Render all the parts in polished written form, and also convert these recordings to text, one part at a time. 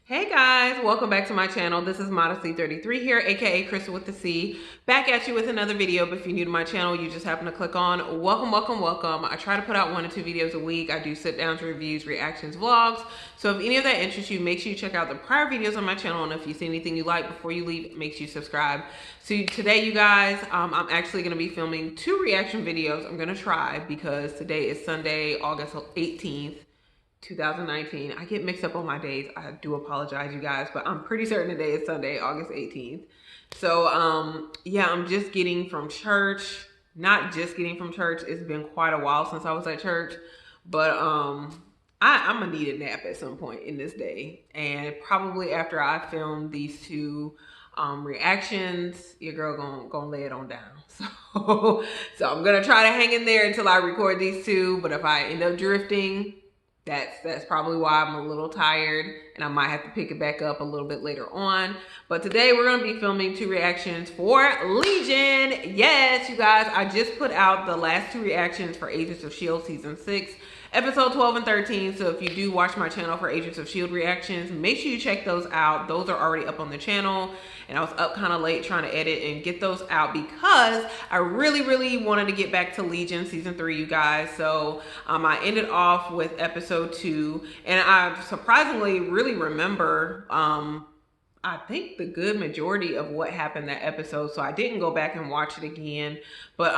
Hey guys, welcome back to my channel. This is Modesty33 here, aka Crystal with the C. Back at you with another video. But if you're new to my channel, you just happen to click on, welcome. I try to put out 1 to 2 videos a week. I do sit downs, reviews, reactions, vlogs. So if any of that interests you, make sure you check out the prior videos on my channel. And if you see anything you like before you leave, make sure you subscribe. So today, you guys, I'm actually going to be filming 2 reaction videos. I'm going to try because today is Sunday, August 18th. 2019. I get mixed up on my days. I do apologize, you guys, but I'm pretty certain today is Sunday, August 18th. So, yeah, I'm just getting from church. Not just getting from church. It's been quite a while since I was at church, but I'm gonna need a nap at some point in this day, and probably after I film these 2 reactions, your girl gonna lay it on down. So I'm gonna try to hang in there until I record these 2. But if I end up drifting, that's probably why I'm a little tired, and I might have to pick it back up a little bit later on. But today we're going to be filming 2 reactions for Legion. Yes, you guys, I just put out the last 2 reactions for Agents of S.H.I.E.L.D. Season 6, Episode 12 and 13. So if you do watch my channel for Agents of S.H.I.E.L.D. reactions, make sure you check those out. Those are already up on the channel, and I was up kind of late trying to edit and get those out because I really wanted to get back to Legion Season 3, you guys. So I ended off with Episode 2, and I surprisingly really remember I think the good majority of what happened that episode, so I didn't go back and watch it again. But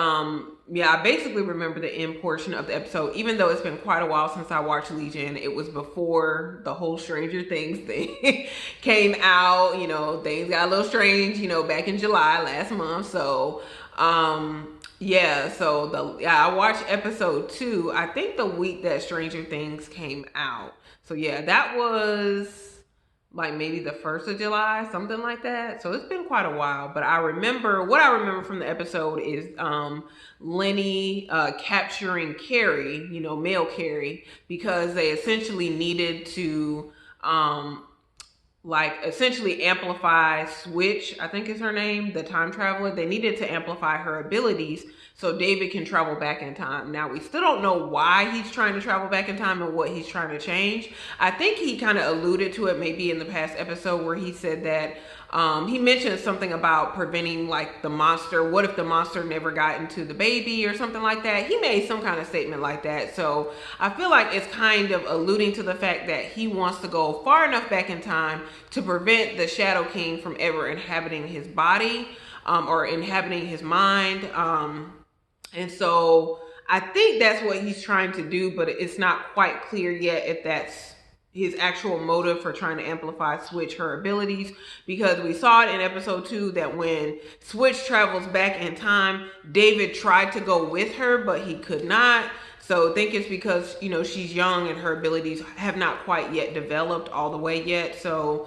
yeah, I basically remember the end portion of the episode, even though it's been quite a while since I watched Legion. It was before the whole Stranger Things thing came out. You know, things got a little strange, you know, back in July last month. So yeah, so I watched episode 2, I think the week that Stranger Things came out. So yeah, that was like maybe the 1st of July, something like that. So it's been quite a while, but what I remember from the episode is Lenny capturing Carrie, you know, male Carrie, because they essentially needed to like essentially amplify Switch, I think is her name, the time traveler. They needed to amplify her abilities so David can travel back in time. Now, we still don't know why he's trying to travel back in time and what he's trying to change. I think he kind of alluded to it maybe in the past episode where he said that he mentioned something about preventing like the monster. What if the monster never got into the baby or something like that? He made some kind of statement like that. So I feel like it's kind of alluding to the fact that he wants to go far enough back in time to prevent the Shadow King from ever inhabiting his body or inhabiting his mind. And so I think that's what he's trying to do, but it's not quite clear yet if that's his actual motive for trying to amplify Switch, her abilities, because we saw it in episode 2 that when Switch travels back in time, David tried to go with her, but he could not. So I think it's because, you know, she's young and her abilities have not quite yet developed all the way yet. So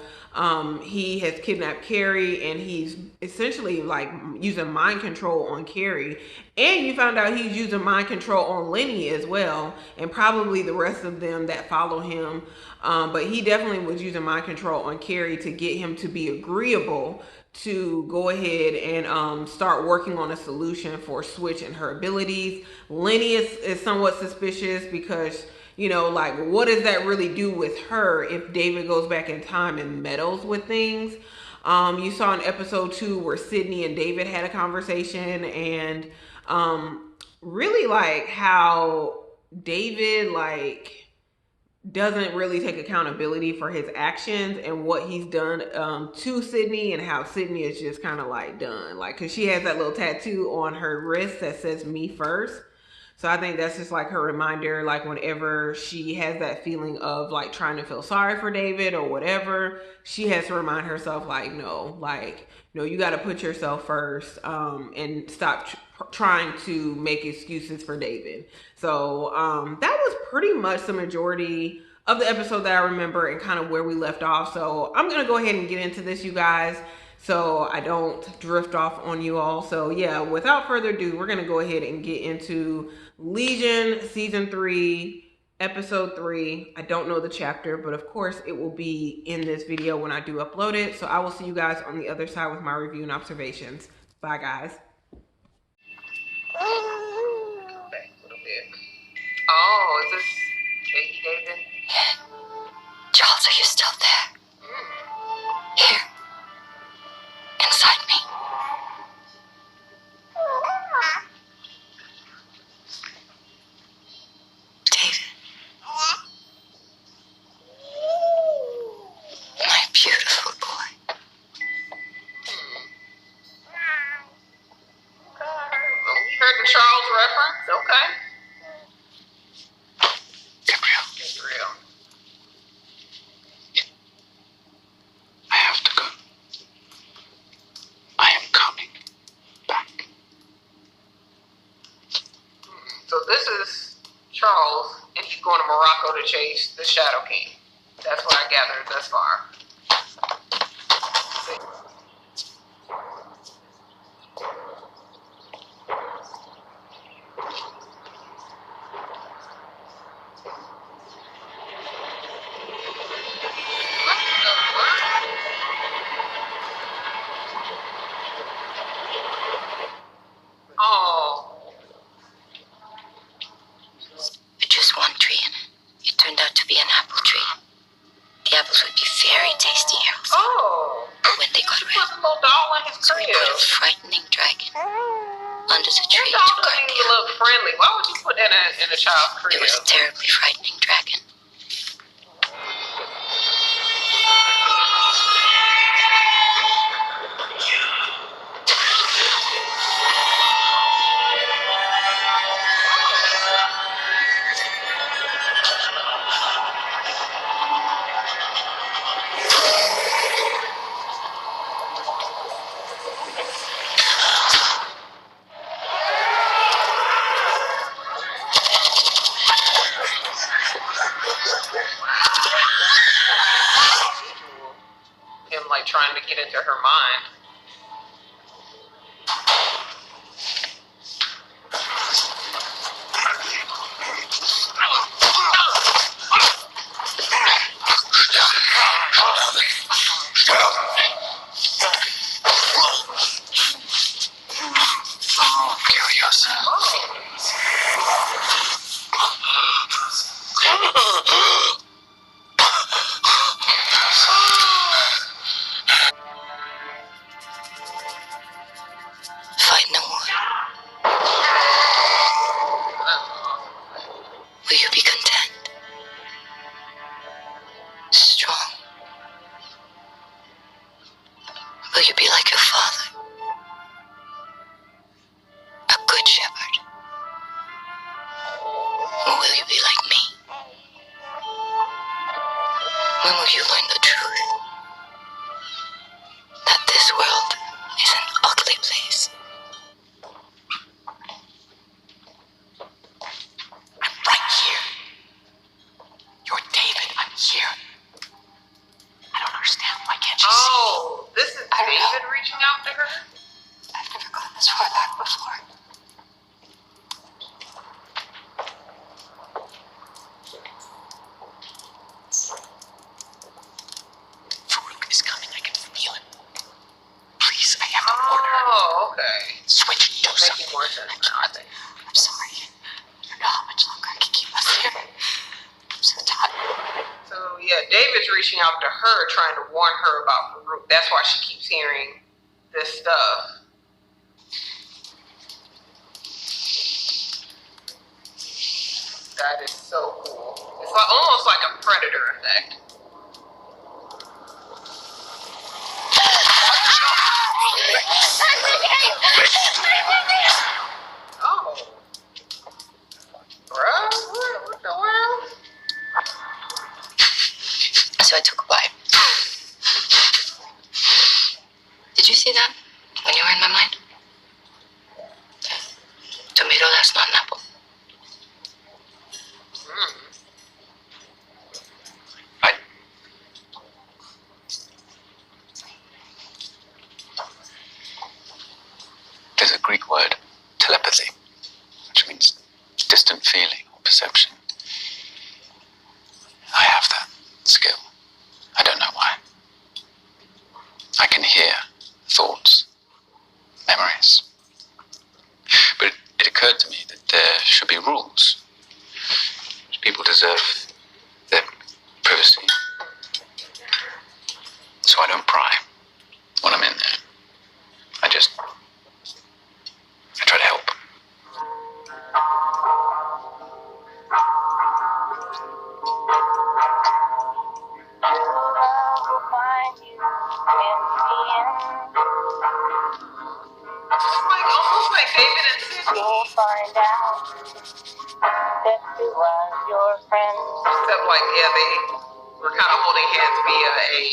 he has kidnapped Carrie, and he's essentially like using mind control on Carrie. And you found out he's using mind control on Lenny as well, and probably the rest of them that follow him. But he definitely was using mind control on Carrie to get him to be agreeable to go ahead and start working on a solution for Switch and her abilities. Lenny is somewhat suspicious because, you know, like, what does that really do with her if David goes back in time and meddles with things? You saw in episode 2 where Sydney and David had a conversation, and really like how David like doesn't really take accountability for his actions and what he's done to Sydney, and how Sydney is just kind of like done, like, because she has that little tattoo on her wrist that says "me first." So I think that's just like her reminder, like whenever she has that feeling of like trying to feel sorry for David or whatever, she has to remind herself like, no, you got to put yourself first and stop trying to make excuses for David. So that was pretty much the majority of the episode that I remember and kind of where we left off. So I'm going to go ahead and get into this, you guys, so I don't drift off on you all. So yeah, without further ado, we're going to go ahead and get into Legion Season 3, Episode 3. I don't know the chapter, but of course it will be in this video when I do upload it. So I will see you guys on the other side with my review and observations. Bye, guys. Oh, is this Katie, David? Yeah. Charles, are you still there? Here, inside me. David. My beautiful boy. You heard the Charles reference? Okay. Gabriel. I have to go. I am coming back. So this is Charles, and he's going to Morocco to chase the Shadow King. That's what I gathered thus far. Oh. With just one tree in it. It turned out to be an apple tree. The apples would be very tasty, Harold. Oh. But when they got He red, put a little doll in his so we crib. put a frightening dragon under the tree Your to doll guard doesn't the even apple. look friendly. Why would you put that in a child's crib? It was a terribly frightening dragon. Him like trying to get into her mind. Fight no more. Will you be content? Strong? Will you be like your father? A good shepherd? Or will you be like me? When will you learn the truth? That this world is an ugly place. I'm right here. You're David. I'm here. I don't understand. Why can't you see? Oh, this is I don't know. David reaching out to her? I've never gone this far back before. Farouk is coming. I can feel it. Please, I have to warn her. Oh, okay. Switch, do Making something. more sense now, I think. I'm sorry. I don't know how much longer I can keep us here. I'm so tired. So yeah, David's reaching out to her, trying to warn her about Farouk. That's why she keeps hearing this stuff. That is so cool. It's like almost like a Predator effect. Oh. Bruh, what the world? So I took a bite. Did you see that when you were in my mind? Tomato, that's not an apple. There's a Greek word, telepathy, which means distant feeling or perception. I have that skill. I don't know why. I can hear thoughts, memories. But it occurred to me that there should be rules. People deserve their privacy. So I don't pry. David and Sydney. You'll find out that it was your friend. Except like, yeah, they were kind of holding hands via a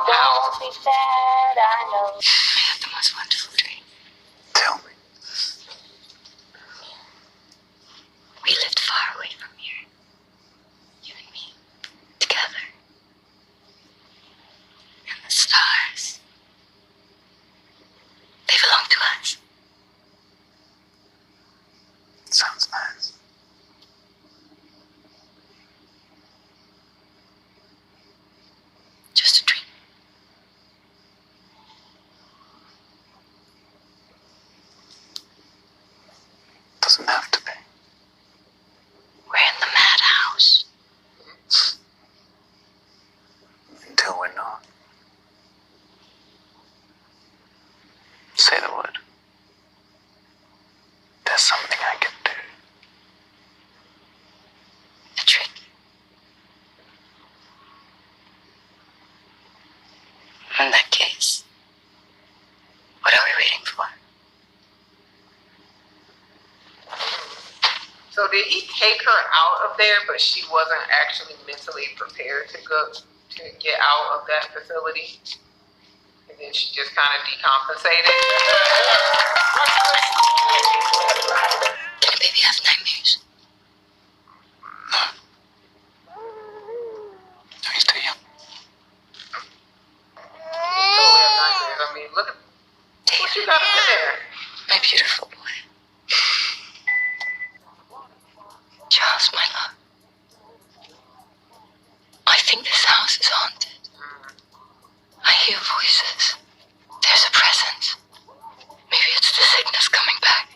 Don't be sad, I know. I had the most wonderful dream. Tell me. We lived far away from here. You and me. Together. And the stars. They belong to us. Sounds nice. Just a dream. Doesn't have to be. We're in the madhouse. Until we're not. Say the word. There's something I can do. A trick. In that case, what are we waiting for? So did he take her out of there, but she wasn't actually mentally prepared to get out of that facility? And then she just kind of decompensated? Did the baby have nightmares? No. No, he's too young. Totally have nightmares. I mean, look at what you got up in there. My beautiful boy. Charles, my love. I think this house is haunted. I hear voices. There's a presence. Maybe it's the sickness coming back.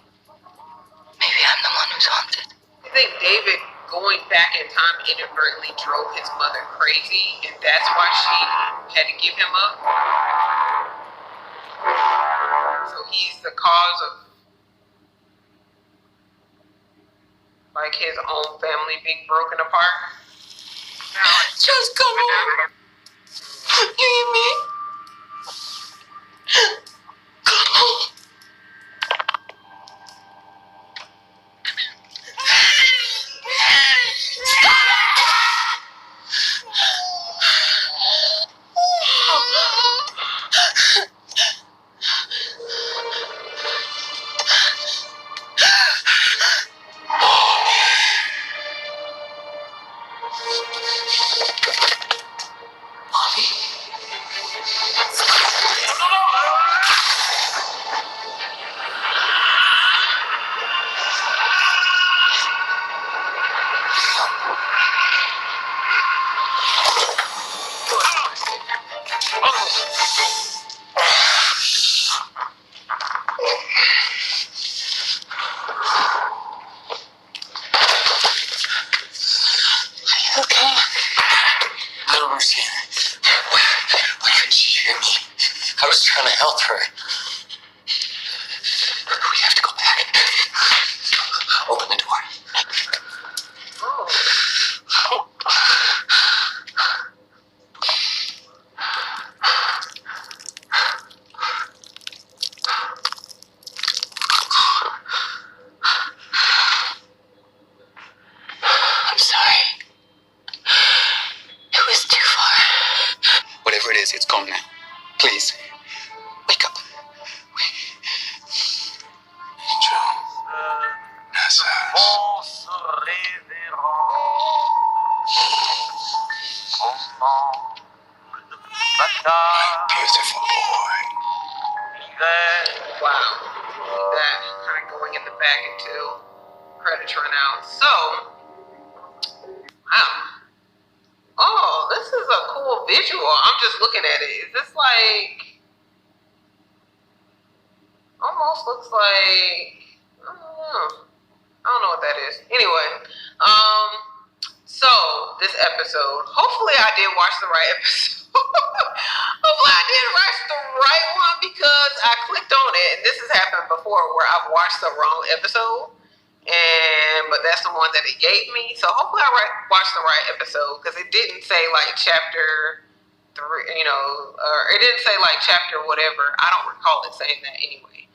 Maybe I'm the one who's haunted. I think David going back in time inadvertently drove his mother crazy, and that's why she had to give him up. So he's the cause of like his own family being broken apart. Just come on. You hear me? Come on. I was trying to help her. We have to go back. Open the door. I'm sorry. It was too far. Whatever it is, it's gone now. Please, wake up. Angel, my beautiful boy. Wow. That kind of going in the back until credits run out. So, wow. Oh, this is a cool visual. I'm just looking at it. Is this like, almost looks like, I don't know what that is. Anyway, so this episode, hopefully I did watch the right episode. Hopefully I did watch the right one because I clicked on it, and this has happened before where I've watched the wrong episode. But that's the one that it gave me. So hopefully I watched the right episode because it didn't say like chapter 3, or it didn't say like chapter whatever. I don't recall it saying that anyway.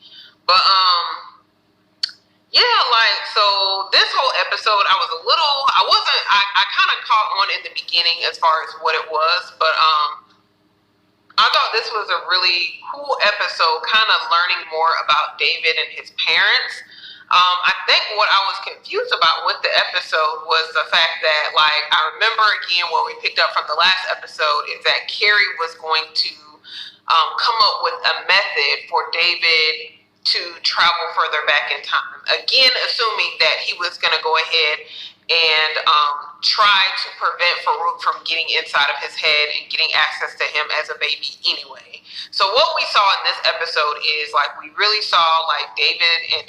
But yeah, like, so this whole episode, I kind of caught on in the beginning as far as what it was, but I thought this was a really cool episode, kind of learning more about David and his parents. I think what I was confused about with the episode was the fact that, like, I remember again what we picked up from the last episode is that Carrie was going to come up with a method for David to travel further back in time. Again, assuming that he was going to go ahead and try to prevent Farouk from getting inside of his head and getting access to him as a baby anyway. So what we saw in this episode is, like, we really saw, like, David and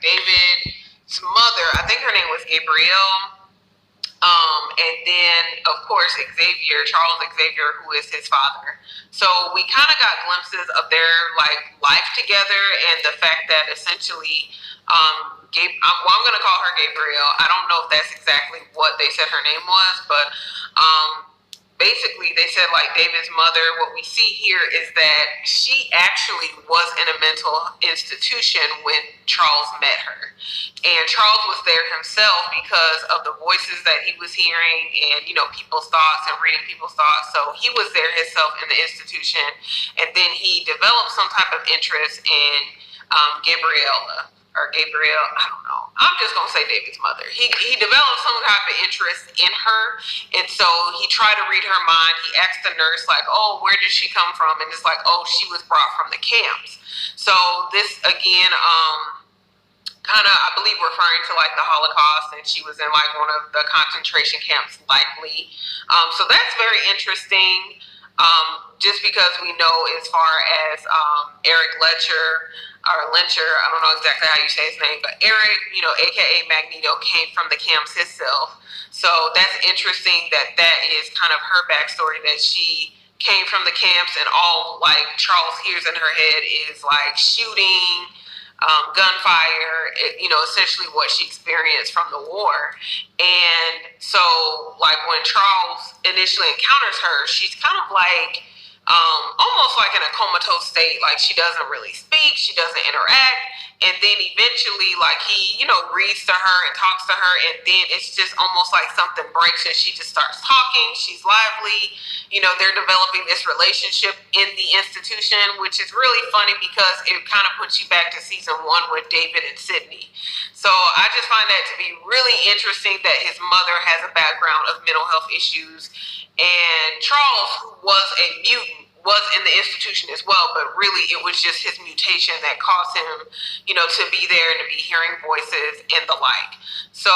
David's mother, I think her name was Gabrielle, and then, of course, Charles Xavier, who is his father. So we kind of got glimpses of their, like, life together, and the fact that essentially, I'm going to call her Gabrielle. I don't know if that's exactly what they said her name was, but basically they said, like, David's mother, what we see here is that she actually was in a mental institution when Charles met her. And Charles was there himself because of the voices that he was hearing and, you know, people's thoughts and reading people's thoughts. So he was there himself in the institution. And then he developed some type of interest in Gabriella. Or Gabrielle, I don't know. I'm just going to say David's mother. He developed some type of interest in her. And so he tried to read her mind. He asked the nurse, like, oh, where did she come from? And it's like, oh, she was brought from the camps. So this, again, kind of, I believe, referring to, like, the Holocaust. And she was in, like, one of the concentration camps, likely. So that's very interesting. Just because we know as far as Eric Letcher, or Lyncher, I don't know exactly how you say his name, but Eric, you know, aka Magneto, came from the camps himself. So that's interesting that is kind of her backstory, that she came from the camps, and all, like, Charles hears in her head is, like, shooting, gunfire, you know, essentially what she experienced from the war. And so, like, when Charles initially encounters her, she's kind of like, almost like in a comatose state, like she doesn't really speak, she doesn't interact, and then eventually, like, he, you know, reads to her and talks to her, and then it's just almost like something breaks and she just starts talking, she's lively, you know, they're developing this relationship in the institution, which is really funny because it kind of puts you back to season 1 with David and Sydney. So I just find that to be really interesting that his mother has a background of mental health issues, and Charles, who was a mutant, was in the institution as well, but really it was just his mutation that caused him, you know, to be there and to be hearing voices and the like. So,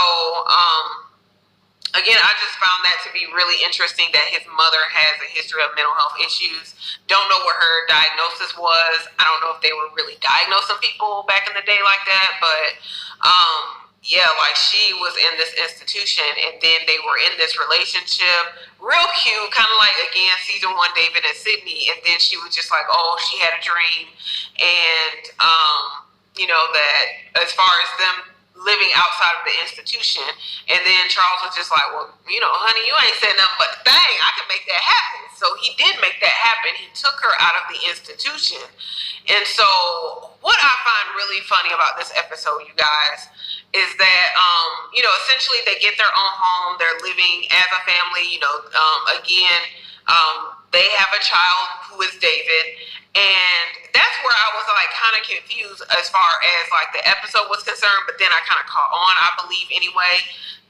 again, I just found that to be really interesting that his mother has a history of mental health issues. Don't know what her diagnosis was. I don't know if they were really diagnosing people back in the day like that, but yeah, like, she was in this institution, and then they were in this relationship, real cute, kind of like, again, season 1, David and Sydney, and then she was just like, oh, she had a dream, and you know, that as far as them living outside of the institution, and then Charles was just like, well, you know, honey, you ain't said nothing but the thing, I can make that happen. So he did make that happen. He took her out of the institution. And so what I find really funny about this episode, you guys, is that, you know, essentially they get their own home, they're living as a family, you know, again, they have a child who is David, and that's where I was, like, kind of confused as far as, like, the episode was concerned, but then I kind of caught on, I believe anyway,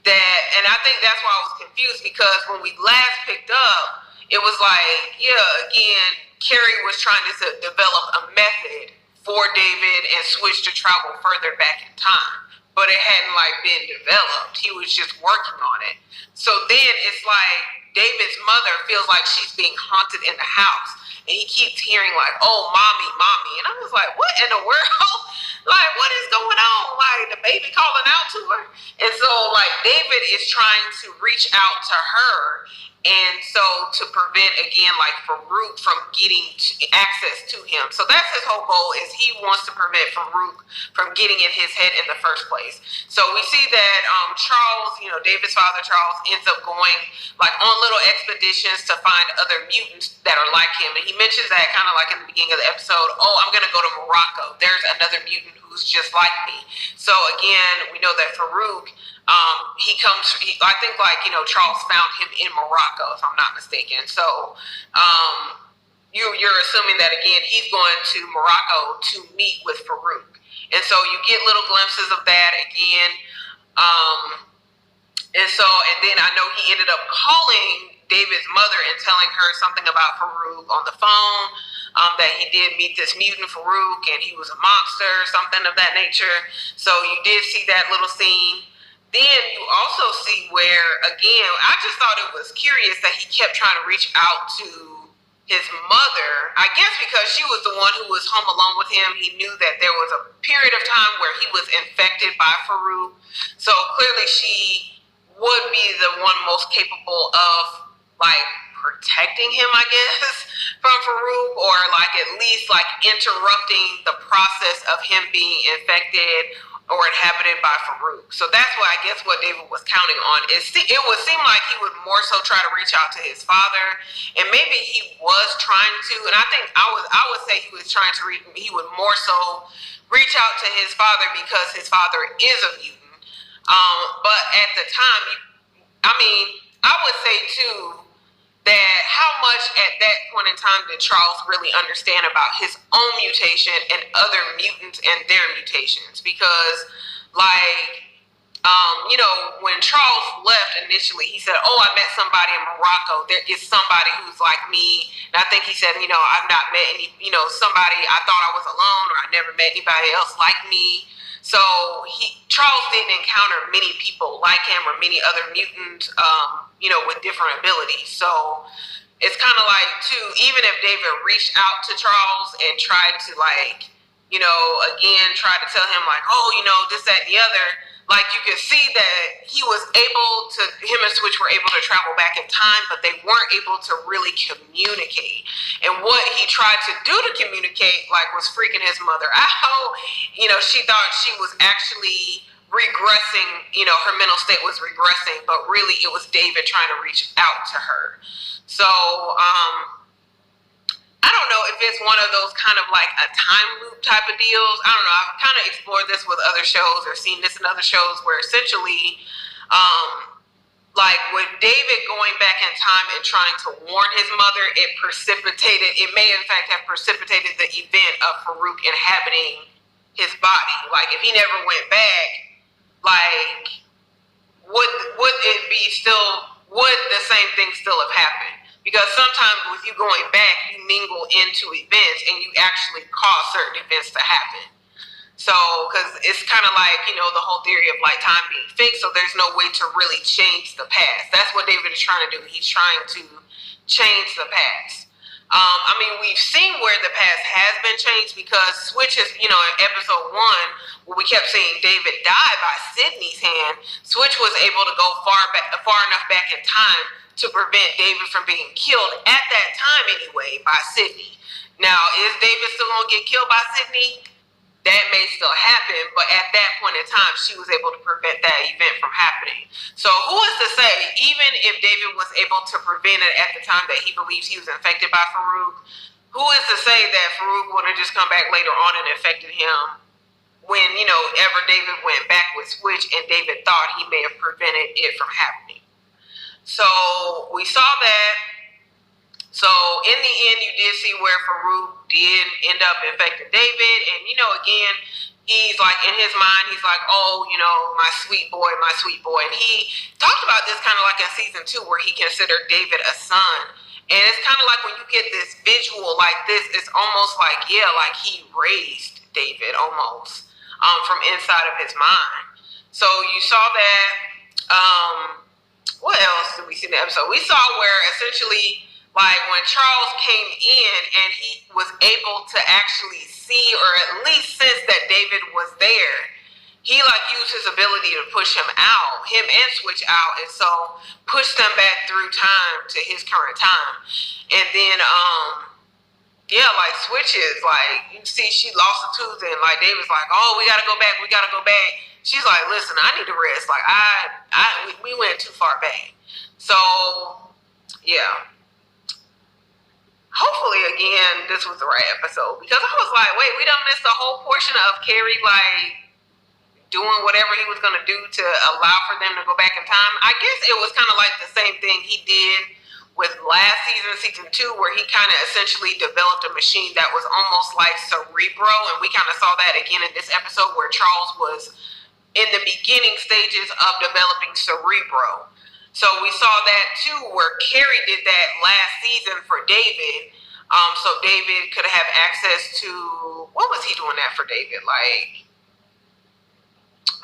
that, and I think that's why I was confused, because when we last picked up, it was like, yeah, again, Carrie was trying to develop a method for David and switch to travel further back in time, but it hadn't, like, been developed. He was just working on it. So then it's like David's mother feels like she's being haunted in the house, and he keeps hearing, like, oh, mommy, mommy, and I was like, what in the world? Like, what is going on? Like, the baby calling out to her? And so, like, David is trying to reach out to her, And so to prevent, again, like Farouk from getting access to him. So that's his whole goal, is he wants to prevent Farouk from getting in his head in the first place. So we see that Charles, David's father, Charles, ends up going like on little expeditions to find other mutants that are like him. And he mentions that kind of like in the beginning of the episode, oh, I'm going to go to Morocco. There's another mutant who's just like me. So again, we know that Farouk, I think Charles found him in Morocco, if I'm not mistaken. So you're assuming that, again, he's going to Morocco to meet with Farouk. And so you get little glimpses of that again. And then I know he ended up calling David's mother and telling her something about Farouk on the phone, that he did meet this mutant Farouk and he was a monster, something of that nature. So you did see that little scene. Then you also see where, again, I just thought it was curious that he kept trying to reach out to his mother. I guess because she was the one who was home alone with him. He knew that there was a period of time where he was infected by Farouk. So clearly she would be the one most capable of, like, protecting him, I guess, from Farouk, or like at least like interrupting the process of him being infected or inhabited by Farouk. So that's why I guess what David was counting on. It would seem like he would more so try to reach out to his father, and maybe he was trying to, and I think I would say he was trying to he would more so reach out to his father because his father is a mutant. But at the time, I would say too that how much at that point in time did Charles really understand about his own mutation and other mutants and their mutations? Because, when Charles left initially, he said, oh, I met somebody in Morocco. There is somebody who's like me. And I think he said, I've not met any, somebody, I thought I was alone, or I never met anybody else like me. So Charles didn't encounter many people like him or many other mutants, with different abilities. So it's kind of like, too, even if David reached out to Charles and tried to, again, try to tell him, like, oh, this, that, and the other, like, you could see that him and Switch were able to travel back in time, but they weren't able to really communicate. And what he tried to do to communicate, like, was freaking his mother out. She thought she was actually regressing, her mental state was regressing, but really it was David trying to reach out to her. So, I don't know if it's one of those kind of like a time loop type of deals. I don't know. I've kind of explored this with other shows or seen this in other shows where essentially, like with David going back in time and trying to warn his mother, it may in fact have precipitated the event of Farouk inhabiting his body. Like if he never went back, like would the same thing still have happened? Because sometimes with you going back, you mingle into events and you actually cause certain events to happen. So, because it's kind of like, the whole theory of like time being fixed, so there's no way to really change the past. That's what David is trying to do. He's trying to change the past. We've seen where the past has been changed because Switch is, in episode 1, where we kept seeing David die by Sydney's hand, Switch was able to go far enough back in time to prevent David from being killed at that time anyway by Sydney. Now, is David still going to get killed by Sydney? That may still happen, but at that point in time, she was able to prevent that event from happening. So who is to say, even if David was able to prevent it at the time that he believes he was infected by Farouk, who is to say that Farouk would have just come back later on and infected him when, ever David went back with Switch and David thought he may have prevented it from happening. So we saw that. So in the end, you did see where Farouk did end up infecting David. And, again, he's like, in his mind, he's like, oh, my sweet boy. And he talked about this kind of like in season 2 where he considered David a son. And it's kind of like when you get this visual like this, it's almost like, yeah, like he raised David almost from inside of his mind. So you saw that. What else did we see in the episode? We saw where essentially, like when Charles came in and he was able to actually see or at least sense that David was there, he like used his ability to push him and Switch out, and so pushed them back through time to his current time. And then yeah, like Switches, like you see she lost a tooth, and like David's like, oh, we gotta go back. She's like, listen, I need to rest. Like we went too far back. So yeah. Hopefully, again, this was the right episode, because I was like, wait, we done missed a whole portion of Carrie, like, doing whatever he was going to do to allow for them to go back in time. I guess it was kind of like the same thing he did with last season 2, where he kind of essentially developed a machine that was almost like Cerebro, and we kind of saw that again in this episode where Charles was in the beginning stages of developing Cerebro. So we saw that too, where Carrie did that last season for David. So David could have access to, what was he doing that for David? Like,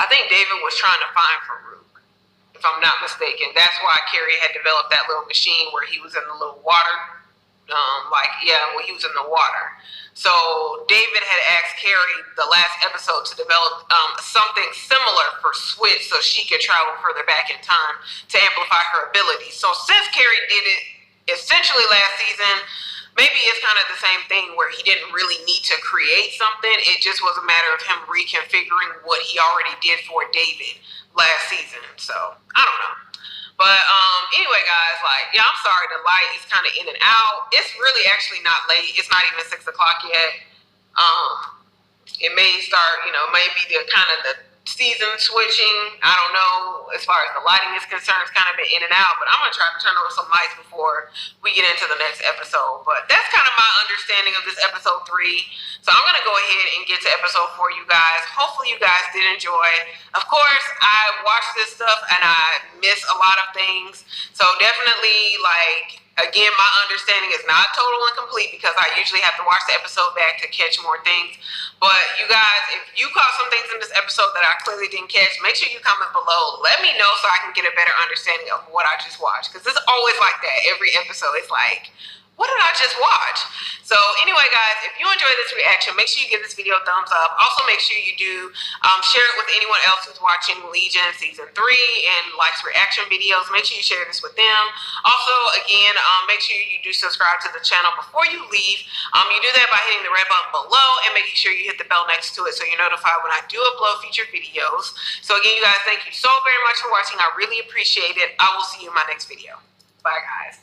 I think David was trying to find Farouk, if I'm not mistaken. That's why Carrie had developed that little machine where he was in the little water, when he was in the water. So David had asked Carrie the last episode to develop something similar for Switch, so she could travel further back in time to amplify her abilities. So since Carrie did it essentially last season, maybe it's kind of the same thing where he didn't really need to create something. It just was a matter of him reconfiguring what he already did for David last season. So I don't know. But anyway, guys, like, yeah, I'm sorry, the light is kind of in and out. It's really actually not late. It's not even 6 o'clock yet. It may start, maybe the kind of the season switching. I don't know. As far as the lighting is concerned, it's kind of been in and out. But I'm going to try to turn on some lights before we get into the next episode. But that's kind of my understanding of this episode 3. So I'm going to go ahead and get to episode 4, you guys. Hopefully you guys did enjoy. Of course, I watch this stuff and I miss a lot of things. So definitely, again, my understanding is not total and complete, because I usually have to watch the episode back to catch more things. But you guys, if you caught some things in this episode that I clearly didn't catch, make sure you comment below. Let me know so I can get a better understanding of what I just watched. Because it's always like that. Every episode, it's like, what did I just watch? So anyway, guys, if you enjoyed this reaction, make sure you give this video a thumbs up. Also, make sure you do share it with anyone else who's watching Legion Season 3 and likes reaction videos. Make sure you share this with them. Also, again, make sure you do subscribe to the channel before you leave. You do that by hitting the red button below and making sure you hit the bell next to it so you're notified when I do upload featured videos. So again, you guys, thank you so very much for watching. I really appreciate it. I will see you in my next video. Bye, guys.